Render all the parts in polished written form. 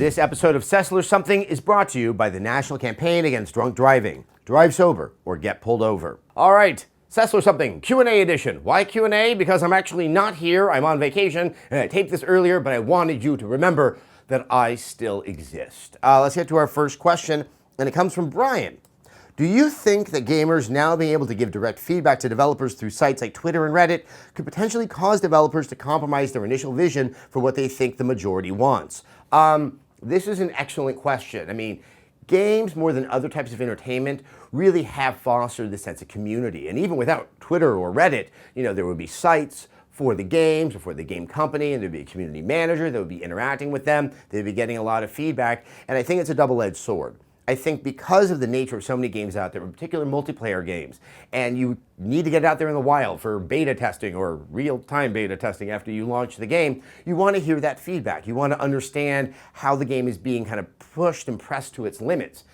This episode of SESSLER'S Something is brought to you by the National Campaign Against Drunk Driving. Drive sober or get pulled over. All right, SESSLER'S Something, Q&A edition. Why Q&A? Because I'm actually not here. I'm on vacation, and I taped this earlier, but I wanted you to remember that I still exist. Let's get to our first question, and it comes from Brian. Do you think that gamers now being able to give direct feedback to developers through sites like Twitter and Reddit could potentially cause developers to compromise their initial vision for what they think the majority wants? This is an excellent question. I mean, games, more than other types of entertainment, really have fostered this sense of community. And even without Twitter or Reddit, there would be sites for the games or for the game company, and there'd be a community manager that would be interacting with them. They'd be getting a lot of feedback. And I think it's a double-edged sword. I think because of the nature of so many games out there, in particular multiplayer games, and you need to get out there in the wild for beta testing or real-time beta testing after you launch the game, you want to hear that feedback. You want to understand how the game is being kind of pushed and pressed to its limits.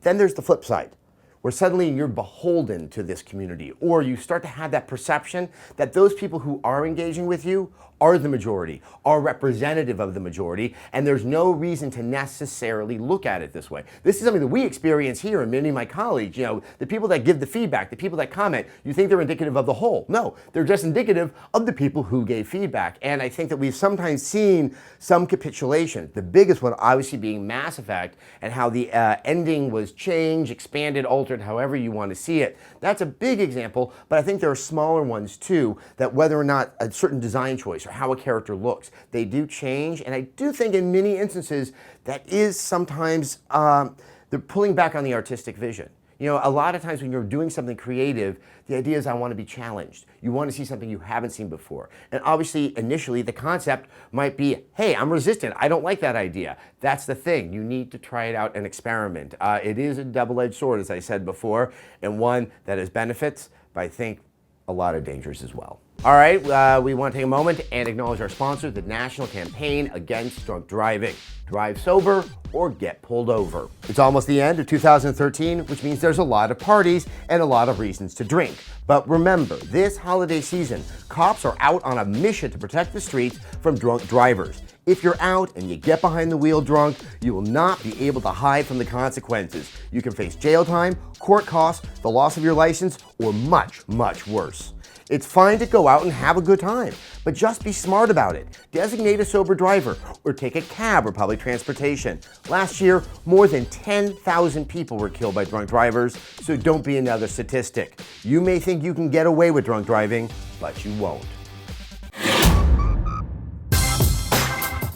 Then there's the flip side, where suddenly you're beholden to this community, or you start to have that perception that those people who are engaging with you are the majority, are representative of the majority, and there's no reason to necessarily look at it this way. This is something that we experience here, and many of my colleagues, the people that give the feedback, the people that comment, you think they're indicative of the whole. No, they're just indicative of the people who gave feedback. And I think that we've sometimes seen some capitulation. The biggest one obviously being Mass Effect, and how the ending was changed, expanded, altered, however you want to see it. That's a big example, but I think there are smaller ones too, that whether or not a certain design choice or how a character looks, they do change. And I do think in many instances that is sometimes they're pulling back on the artistic vision. A lot of times when you're doing something creative, the idea is I want to be challenged. You want to see something you haven't seen before. And obviously, initially, the concept might be, hey, I'm resistant. I don't like that idea. That's the thing. You need to try it out and experiment. It is a double-edged sword, as I said before, and one that has benefits, but I think a lot of dangers as well. All right, we want to take a moment and acknowledge our sponsor, the National Campaign Against Drunk Driving. Drive sober or get pulled over. It's almost the end of 2013, which means there's a lot of parties and a lot of reasons to drink. But remember, this holiday season, cops are out on a mission to protect the streets from drunk drivers. If you're out and you get behind the wheel drunk, you will not be able to hide from the consequences. You can face jail time, court costs, the loss of your license, or much, much worse. It's fine to go out and have a good time, but just be smart about it. Designate a sober driver or take a cab or public transportation. Last year, more than 10,000 people were killed by drunk drivers, so don't be another statistic. You may think you can get away with drunk driving, but you won't.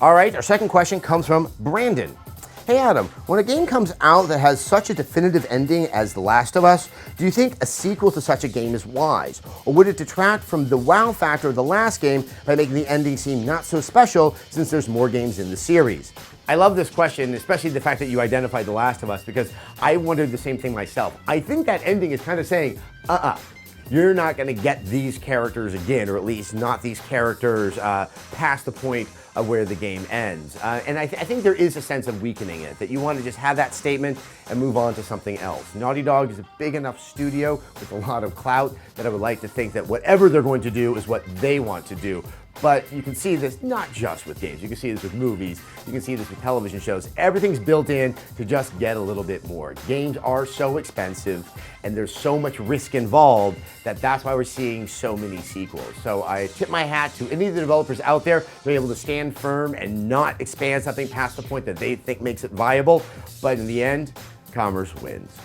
All right, our second question comes from Brandon. Hey Adam, when a game comes out that has such a definitive ending as The Last of Us, do you think a sequel to such a game is wise? Or would it detract from the wow factor of the last game by making the ending seem not so special since there's more games in the series? I love this question, especially the fact that you identified The Last of Us, because I wondered the same thing myself. I think that ending is kind of saying, you're not going to get these characters again, or at least not these characters past the point of where the game ends. And I think there is a sense of weakening it, that you want to just have that statement and move on to something else. Naughty Dog is a big enough studio with a lot of clout that I would like to think that whatever they're going to do is what they want to do. But you can see this not just with games. You can see this with movies. You can see this with television shows. Everything's built in to just get a little bit more. Games are so expensive, and there's so much risk involved that's why we're seeing so many sequels. So I tip my hat to any of the developers out there who are able to stand firm and not expand something past the point that they think makes it viable. But in the end, commerce wins.